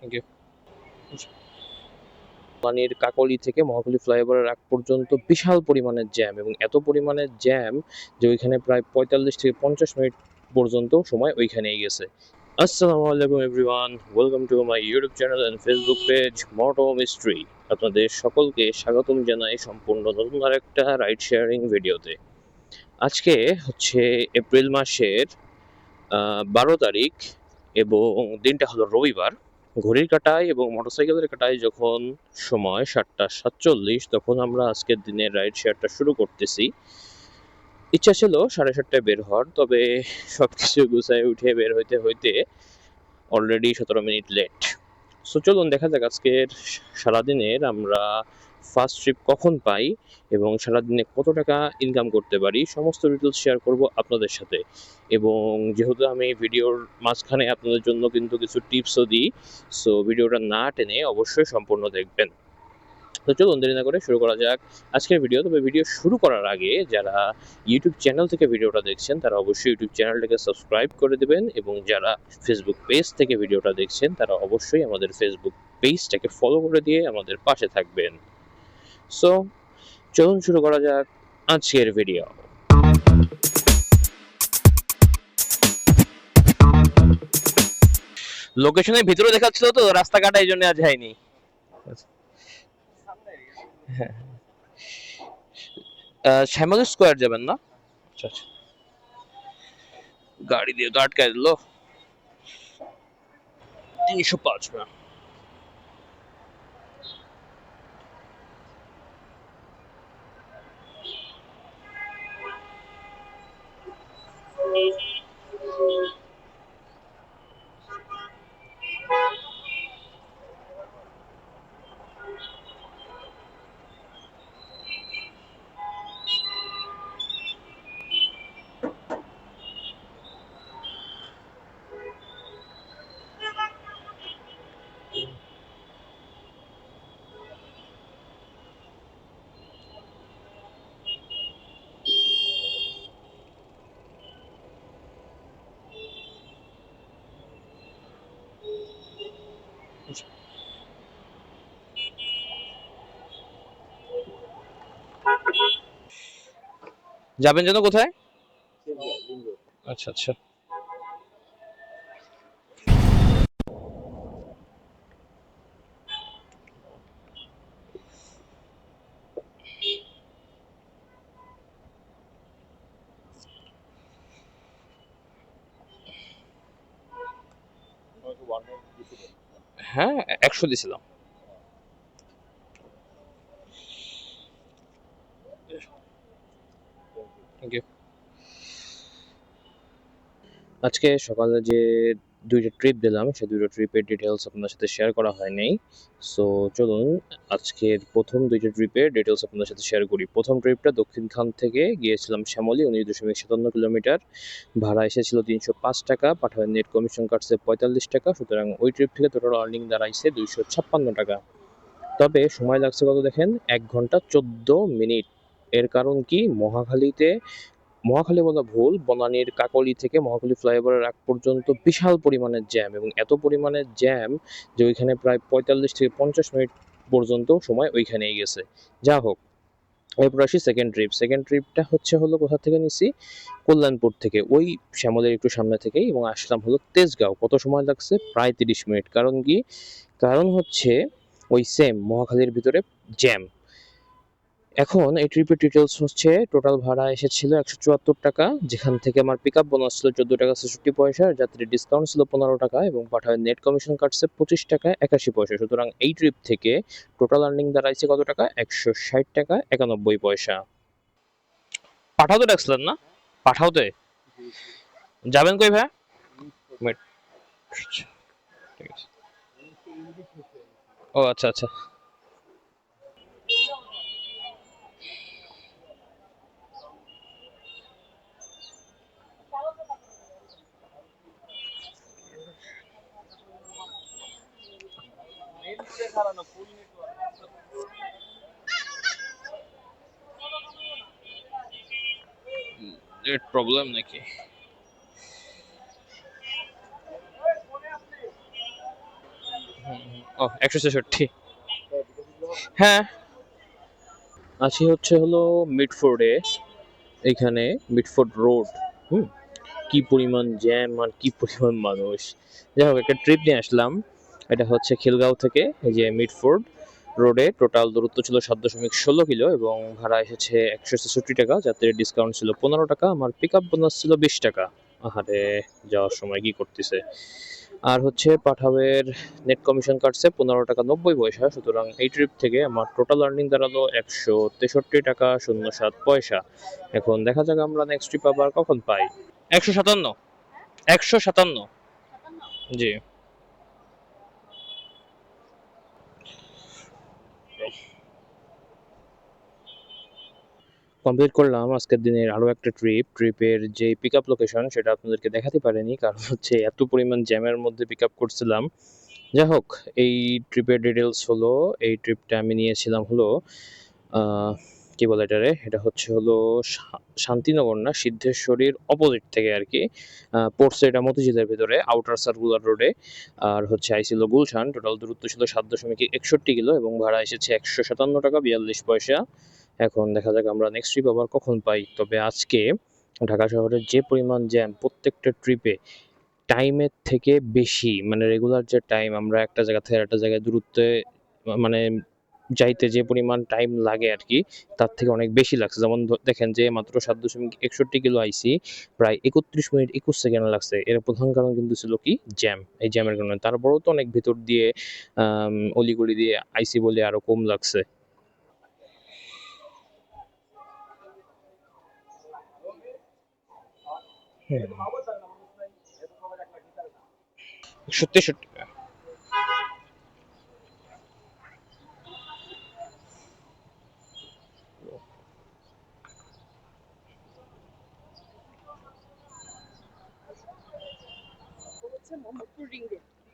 Thank you. পানির কাকলি থেকে মহাখালী ফ্লাইওভারের আগ পর্যন্ত বিশাল পরিমাণের জ্যাম, এবং এত পরিমাণের জ্যাম যে ওইখানে প্রায় 45 থেকে 50 মিনিট পর্যন্ত সময় ওইখানেই গেছে। আসসালামু আলাইকুম everyone, welcome to my YouTube channel and Facebook page Moto Mistry. আপনাদের সকলকে স্বাগতম জানাই সম্পূর্ণ নতুন আরেকটা রাইড শেয়ারিং ভিডিওতে। আজকে হচ্ছে এপ্রিল মাসের 12 তারিখ এবং দিনটা হলো রবিবার। ঘড়ির কাঁটায় এবং মোটরসাইকেলের কাঁটায় যখন সময় 7:47, তখন আমরা আজকের দিনের রাইড শেয়ারটা শুরু করতেছি। ইচ্ছা ছিল 7:30টায় বের হওয়ার, তবে সবকিছু গুছায় উঠে বের হইতে হইতে অলরেডি 17 মিনিট লেট। সো চলুন দেখা যাক আজকের সারাদিনের আমরা ফার্স্ট ট্রিপ কখন পাই এবং সারাদিনে কত টাকা ইনকাম করতে পারি, সমস্ত ডিটেলস শেয়ার করব আপনাদের সাথে। এবং যেহেতু আমি ভিডিওর মাঝখানে আপনাদের জন্য কিন্তু কিছু টিপসও দিই, সো ভিডিওটা না টেনে অবশ্যই সম্পূর্ণ দেখবেন। তো চলুন দেরি না করে শুরু করা যাক আজকের ভিডিও। তবে ভিডিও শুরু করার আগে যারা ইউটিউব চ্যানেল থেকে ভিডিওটা দেখছেন তারা অবশ্যই ইউটিউব চ্যানেলটাকে সাবস্ক্রাইব করে দেবেন, এবং যারা ফেসবুক পেজ থেকে ভিডিওটা দেখছেন তারা অবশ্যই আমাদের ফেসবুক পেজটাকে ফলো করে দিয়ে আমাদের পাশে থাকবেন। সো চলুন শুরু করা যাক আজকের ভিডিও। লোকেশনের ভিতরে দেখাচ্ছিল তো রাস্তাঘাট, এই জন্য আজ যাইনি। হ্যাঁ, শ্যামল স্কোয়ার যাবেন না? আচ্ছা আচ্ছা, গাড়ি দিয়ে তো আটকায় দিল। 305 না। যাবেন যেন কোথায়? আচ্ছা আচ্ছা। হ্যাঁ, 100 দিছিলাম। Thank you. আজকে সকালে যে দুইটা ট্রিপ দিলাম সেই দুটো ট্রিপের ডিটেলস আপনার সাথে শেয়ার করা হয়নি। সো চলুন আজকের প্রথম দুইটা ট্রিপের ডিটেলস আপনার সাথে শেয়ার করি। প্রথম ট্রিপটা দক্ষিণখান থেকে গিয়েছিলাম শ্যামলী, 19.57 কিলোমিটার। ভাড়া এসেছিল 305 টাকা, পাঠানোর নেট কমিশন কাটছে 45 টাকা। সুতরাং ওই ট্রিপ থেকে টোটাল আর্নিং দাঁড়াইছে 256 টাকা। তবে সময় লাগছে কত দেখেন, 1 ঘন্টা 14 মিনিট। এর কারণ কি, মহাখালী বলা ভুল, বনানীর কাকলি থেকে মহাখালী ফ্লাইওভারের আগ পর্যন্ত বিশাল পরিমাণের জ্যাম, এবং এত পরিমাণের জ্যাম যে ওইখানে প্রায় 45 থেকে 50 মিনিট পর্যন্ত সময় ওইখানেই গেছে। যা হোক, এরপর আসি সেকেন্ড ট্রিপটা হলো কোথা থেকে নিছি, কল্যাণপুর থেকে, ওই শ্যামলের একটু সামনে থেকেই, এবং আসলাম হলো তেজগাঁও। কত সময় লাগছে, প্রায় 30 মিনিট। কারণ কি, কারণ হচ্ছে ওই সেম মহাখালীর ভিতরে জ্যাম। এখন এই ট্রিপের ডিটেলস হচ্ছে, টোটাল ভাড়া এসেছিল 174 টাকা, যেখান থেকে আমার পিক আপ বোনাস ছিল 14 টাকা 66 পয়সা, যাত্রীর ডিসকাউন্ট ছিল 15 টাকা, এবং পাঠায় নেট কমিশন কাটছে 25 টাকা 81 পয়সা। সুতরাং এই ট্রিপ থেকে টোটাল আর্নিং দাঁড়াইছে কত টাকা, 160 টাকা 91 পয়সা। পাঠাওতে ডাকছিলেন না? পাঠাওতে যাবেন কই ভাই? Wait, ঠিক আছে। ও আচ্ছা আচ্ছা। নেট প্রবলেম নাকি? ও 166। হ্যাঁ, আছি হচ্ছে হলো মিডফোর্ডে। এইখানে মিডফোর্ড রোড। হুম, কি পরিমাণ জ্যাম আর কি পরিমাণ মানুষ। যাই হোক, একটা ট্রিপ নিয়ে আসলাম। এটা হচ্ছে খিলগাঁও থেকে এই যে মিডফোর্ড রোডে। টোটাল দূরত্ব ছিল 7.16 কিলো এবং ভাড়া এসেছে 166 টাকা। যাত্রীর ডিসকাউন্ট ছিল 15 টাকা। আমার পিক আপ বোনাস ছিল 20 টাকা। আহারে, যাওয়ার সময় কি করতেছে। আর হচ্ছে পাঠাবের নেট কমিশন কাটছে 15 টাকা 90 পয়সা। সুতরাং এই ট্রিপ থেকে আমার টোটাল আর্নিং দাঁড়ালো 163 টাকা 07 পয়সা। এখন দেখা যাক আমরা নেক্সট ট্রিপ আবার কখন পাই। 157। 157। জি। কমপ্লিট করলাম আজকের দিনের আরও একটা ট্রিপের যে পিক আপ লোকেশন সেটা আপনাদেরকে দেখাতে পারিনি, কারণ হচ্ছে এত পরিমাণ জ্যামের মধ্যে পিক আপ করছিলাম। যাই হোক, এই ট্রিপের ডিটেলস হলো, এই ট্রিপটা আমি নিয়েছিলাম হলো কি বলে এটারে, এটা হচ্ছে হলো শান্তিনগর না সিদ্ধেশ্বরীর অপোজিট থেকে আর কি। পড়ছে এটা মতিঝিলের ভিতরে আউটার সার্কুলার রোডে। আর হচ্ছে আইছিল গুলশান। টোটাল দূরত্ব ছিল 7.61 কিলো এবং ভাড়া এসেছে 157 টাকা 42 পয়সা। এখন দেখা যাক আমরা নেক্সট ট্রিপ আবার কখন পাই। তবে আজকে ঢাকা শহরের যে পরিমাণ জ্যাম প্রত্যেকটা ট্রিপে, টাইমের থেকে বেশি, মানে রেগুলার যে টাইম আমরা একটা জায়গা থেকে একটা জায়গায় দূরত্বে মানে যাইতে যে পরিমাণ টাইম লাগে আর কি, তার থেকে অনেক বেশি লাগছে। যেমন দেখেন যে মাত্র 7.61 কিলো আইসি, প্রায় 31 মিনিট 21 সেকেন্ড লাগছে। এর প্রধান কারণ কিন্তু ছিল কি, জ্যাম। এই জ্যামের কারণে তারপরেও তো অনেক ভিতর দিয়ে অলিগলি দিয়ে আইসি বলে আরো কম লাগছে। সত্যি সত্যি।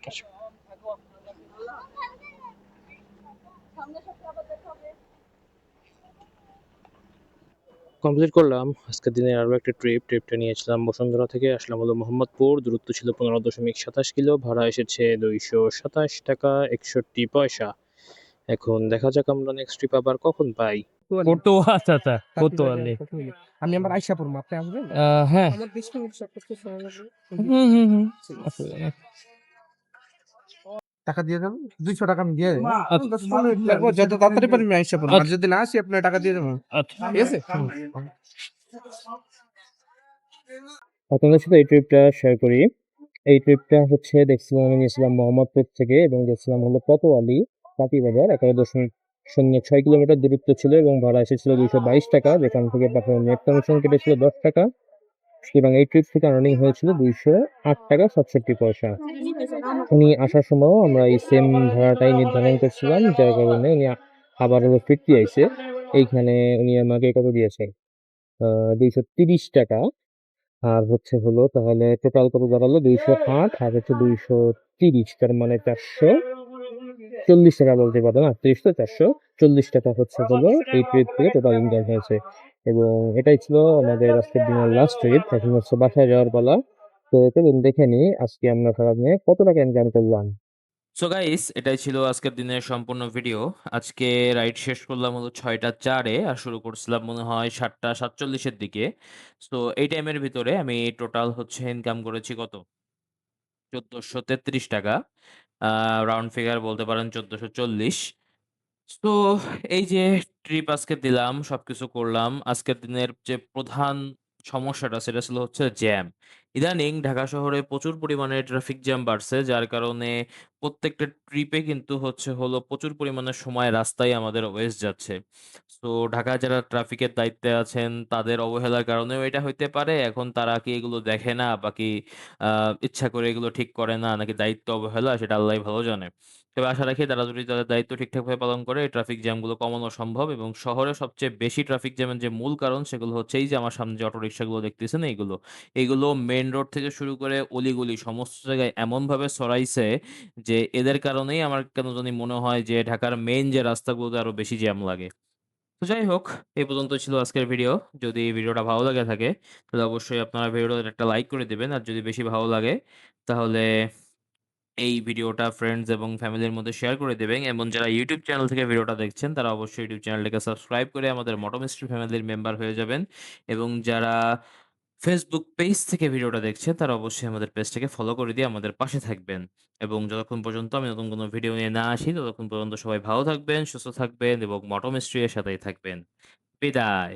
আচ্ছা, কমপ্লিট করলাম আজকের দিনের আরও একটা ট্রিপটা নিয়েছিলাম বসুন্ধরা থেকে, আসলাম হলো মোহাম্মদপুর। দূরত্ব ছিল 15.27 কিলো, ভাড়া এসেছে 227 টাকা 61 পয়সা। এখন দেখা যাক আমরা নেক্সট ট্রিপ আবার কখন পাই। আচ্ছা আচ্ছা কোতোয়ালি। আমি আমার আইসা পড়বো, আপনি আসবেন? হ্যাঁ। আমার 20 মিনিট করতে সময় লাগবে। হুম। ঠিক আছে। টাকা দিয়ে দেবো, 200 টাকা আমি দিয়ে দেবো। 10-15 মিনিট লাগবে, যত তাড়াতাড়ি পারি আমি আইসা পড়বো। আর যদি না আসি আপনি টাকা দিয়ে দেবো, আচ্ছা। ঠিক আছে? আপনাদের সাথে এই ট্রিপটা শেয়ার করি। এই ট্রিপটা হচ্ছে দেখছিলাম, আমি নিয়েছিলাম মোহাম্মদপুর থেকে এবং গেছিলাম হলো কোতোয়ালি কাঁটিবাজার। 11.06 কিলোমিটার দূরত্ব ছিল এবং ভাড়া এসেছিল 222 টাকা, যেখান থেকে পাঠানো নেট কমিশন কেটেছিল 10 টাকা। সুতরাং এই ট্রিপ থেকে আর্নিং হয়েছিল 208 টাকা 67 পয়সা। উনি আসার সময়ও আমরা এই সেম ভাড়াটাই নির্ধারণ করছিলাম, যার কারণে উনি আবার হলো ফিরতি আইসে। এইখানে উনি আমাকে কত দিয়েছে, 230 টাকা। আর হচ্ছে হলো তাহলে টোটাল কত দাঁড়ালো, 208 আর হচ্ছে 230, তার মানে 440 টাকা বলতে পারেন। 38 তো 440 টাকা হচ্ছে হলো এই ট্রিপ থেকে টোটাল ইনকাম হয়েছে। এবং এটাই ছিল আমাদের আজকের দিনের লাস্ট ট্রিপ। এখন হচ্ছে বাসায় যাওয়ার পালা। তো চলুন দেখে নিই আজকে আমরা সারাদিনে কত টাকা ইনকাম করলাম। সো গাইস, এটাই ছিল আজকের দিনের সম্পূর্ণ ভিডিও। আজকে রাইড শেষ করলাম হলো 6টা 4-এ আর শুরু করছিলাম মনে হয় 7টা 47-এর দিকে। সো এই টাইমের ভিতরে আমি টোটাল হচ্ছে ইনকাম করেছি কত, 1433 টাকা। রাউন্ড ফিগার বলতে পারেন 1440। তো এই যে ট্রিপ আজকে দিলাম, সবকিছু করলাম। আজকের দিনের যে প্রধান সমস্যাটা সেটা ছিল হচ্ছে জ্যাম। ইদানিং ঢাকা শহরে প্রচুর পরিমাণে ট্রাফিক জ্যাম বাড়ছে, যার কারণে প্রত্যেকটা ট্রিপে কিন্তু হচ্ছে হলো প্রচুর পরিমাণে সময় রাস্তায় আমাদের ওয়েস্ট যাচ্ছে। তো ঢাকায় যারা ট্রাফিকের দায়িত্বে আছেন তাদের অবহেলার কারণেও এটা হইতে পারে। এখন তারা কি এগুলো দেখে না বা কি ইচ্ছা করে এগুলো ঠিক করে না, নাকি দায়িত্ব অবহেলা, সেটা আল্লাহই ভালো জানে। তবে আশা রাখি তারা যদি তাদের দায়িত্ব ঠিকঠাকভাবে পালন করে এই ট্রাফিক জ্যামগুলো কমানো সম্ভব। এবং শহরে সবচেয়ে বেশি ট্রাফিক জ্যামের যে মূল কারণ সেগুলো হচ্ছে এই যে আমার সামনে যে অটোরিকশাগুলো দেখতেছেন এইগুলো মেইন রোড থেকে শুরু করে অলিগলি সমস্ত জায়গায় এমনভাবে ছড়াইছে যে এদের কারণেই আমার কেন জানি মনে হয় যে ঢাকার মেইন যে রাস্তাগুলোতে আরো বেশি জ্যাম লাগে। তো যাই হোক, এই পর্যন্ত ছিল আজকের ভিডিও। যদি ভিডিওটা ভালো লাগে থাকে তাহলে অবশ্যই আপনারা ভিডিওটাতে একটা লাইক করে দিবেন। আর যদি বেশি ভালো লাগে তাহলে এই ভিডিওটা ফ্রেন্ডস এবং ফ্যামিলির মধ্যে শেয়ার করে দেবেন এবং যারা ইউটিউব চ্যানেল থেকে ভিডিওটা দেখছেন তারা অবশ্যই ইউটিউব চ্যানেলটাকে সাবস্ক্রাইব করে আমাদের মোটো মিস্ট্রি ফ্যামিলির মেম্বার হয়ে যাবেন এবং যারা ফেসবুক পেজ থেকে ভিডিওটা দেখছেন তারা অবশ্যই আমাদের পেজটাকে ফলো করে দিয়ে আমাদের পাশে থাকবেন এবং যতক্ষণ পর্যন্ত আমি নতুন কোনো ভিডিও নিয়ে না আসি ততক্ষণ পর্যন্ত সবাই ভালো থাকবেন, সুস্থ থাকবেন এবং মোটো মিস্ট্রি এর সাথেই থাকবেন। বিদায়।